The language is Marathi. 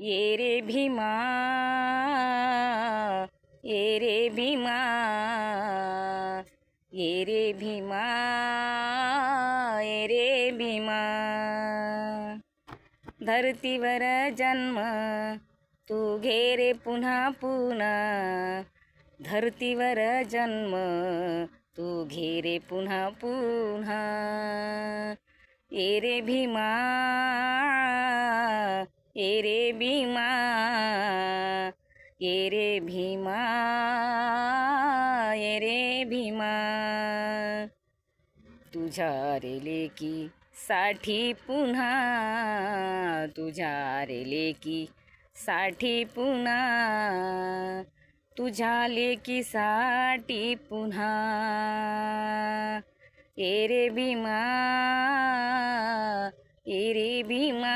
ये रे भीमा, ये रे भीमा, ये रे भीमा, ये रे भीमा. धरतीवर जन्म तू घे रे पुन्हा पुन्हा, धरतीवर जन्म तू घे रे पुन्हा पुन्हा. ये रे भीमा, ये रे भीमा, ये रे भीमा, ये रे भीमा. तुझ्या रे लेकी साठी पुन्हा, तुझ्या रे लेकी साठी पुन्हा, तुझ्या लेकीसाठी पुन्हा. ये रे भीमा, ये रे भीमा.